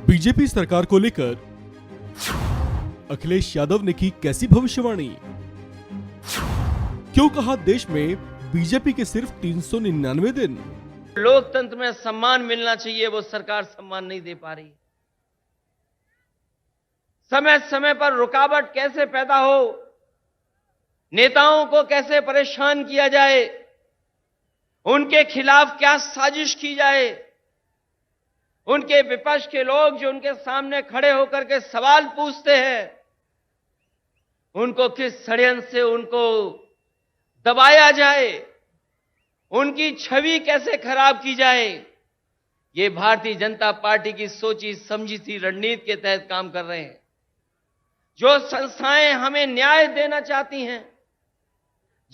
BJP सरकार को लेकर अखिलेश यादव ने की कैसी भविष्यवाणी? क्यों कहा देश में बीजेपी के सिर्फ 399 दिन? लोकतंत्र में सम्मान मिलना चाहिए, वो सरकार सम्मान नहीं दे पा रही। समय समय पर रुकावट कैसे पैदा हो, नेताओं को कैसे परेशान किया जाए, उनके खिलाफ क्या साजिश की जाए, उनके विपक्ष के लोग जो उनके सामने खड़े होकर के सवाल पूछते हैं, उनको किस षड्यंत्र से उनको दबाया जाए, उनकी छवि कैसे खराब की जाए, ये भारतीय जनता पार्टी की सोची समझी सी रणनीति के तहत काम कर रहे हैं। जो संस्थाएं हमें न्याय देना चाहती हैं,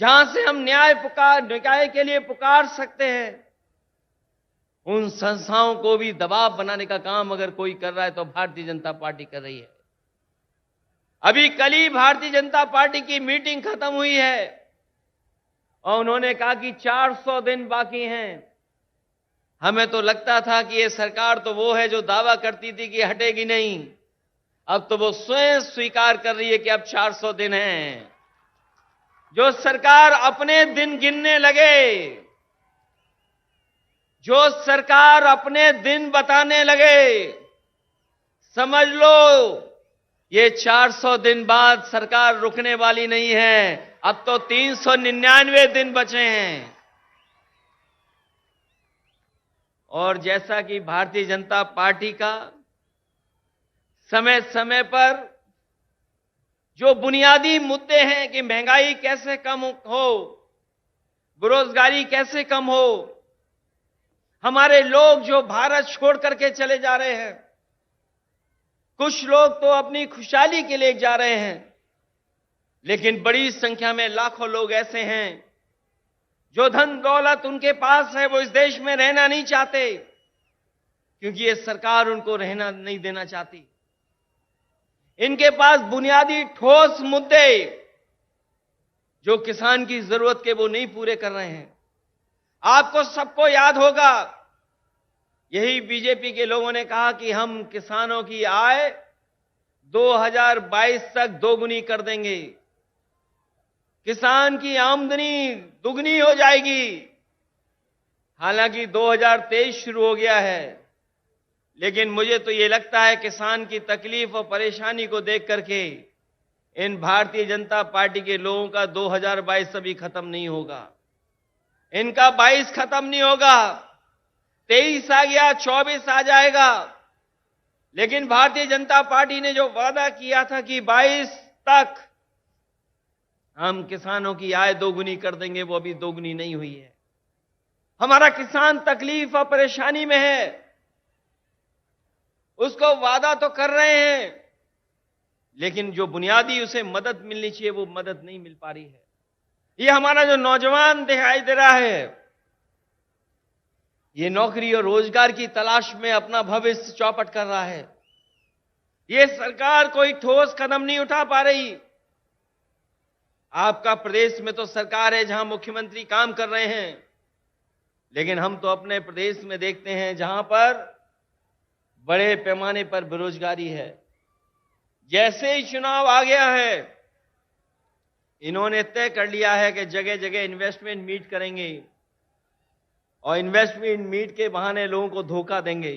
जहां से हम न्याय के लिए पुकार सकते हैं, उन संस्थाओं को भी दबाव बनाने का काम अगर कोई कर रहा है तो भारतीय जनता पार्टी कर रही है। अभी कल ही भारतीय जनता पार्टी की मीटिंग खत्म हुई है और उन्होंने कहा कि 400 दिन बाकी हैं। हमें तो लगता था कि ये सरकार तो वो है जो दावा करती थी कि हटेगी नहीं, अब तो वो स्वयं स्वीकार कर रही है कि अब 400 दिन हैं। जो सरकार अपने दिन गिनने लगे, जो सरकार अपने दिन बताने लगे, समझ लो ये 400 दिन बाद सरकार रुकने वाली नहीं है। अब तो 399 दिन बचे हैं। और जैसा कि भारतीय जनता पार्टी का समय समय पर जो बुनियादी मुद्दे हैं कि महंगाई कैसे कम हो, बेरोजगारी कैसे कम हो, हमारे लोग जो भारत छोड़ करके चले जा रहे हैं, कुछ लोग तो अपनी खुशहाली के लिए जा रहे हैं, लेकिन बड़ी संख्या में लाखों लोग ऐसे हैं जो धन दौलत उनके पास है, वो इस देश में रहना नहीं चाहते क्योंकि ये सरकार उनको रहना नहीं देना चाहती। इनके पास बुनियादी ठोस मुद्दे जो किसान की जरूरत के वो नहीं पूरे कर रहे हैं। आपको सबको याद होगा, यही बीजेपी के लोगों ने कहा कि हम किसानों की आय 2022 तक दोगुनी कर देंगे, किसान की आमदनी दुगनी हो जाएगी। हालांकि 2023 शुरू हो गया है, लेकिन मुझे तो ये लगता है किसान की तकलीफ और परेशानी को देख करके इन भारतीय जनता पार्टी के लोगों का 2022 अभी खत्म नहीं होगा, इनका 22 खत्म नहीं होगा। 23 आ गया, 24 आ जाएगा, लेकिन भारतीय जनता पार्टी ने जो वादा किया था कि 22 तक हम किसानों की आय दोगुनी कर देंगे, वो अभी दोगुनी नहीं हुई है। हमारा किसान तकलीफ और परेशानी में है, उसको वादा तो कर रहे हैं, लेकिन जो बुनियादी उसे मदद मिलनी चाहिए वो मदद नहीं मिल पा रही है। ये हमारा जो नौजवान दिखाई दे रहा है, ये नौकरी और रोजगार की तलाश में अपना भविष्य चौपट कर रहा है। ये सरकार कोई ठोस कदम नहीं उठा पा रही। आपका प्रदेश में तो सरकार है जहां मुख्यमंत्री काम कर रहे हैं, लेकिन हम तो अपने प्रदेश में देखते हैं जहां पर बड़े पैमाने पर बेरोजगारी है। जैसे ही चुनाव आ गया है, इन्होंने तय कर लिया है कि जगह जगह इन्वेस्टमेंट मीट करेंगे और इन्वेस्टमेंट मीट के बहाने लोगों को धोखा देंगे।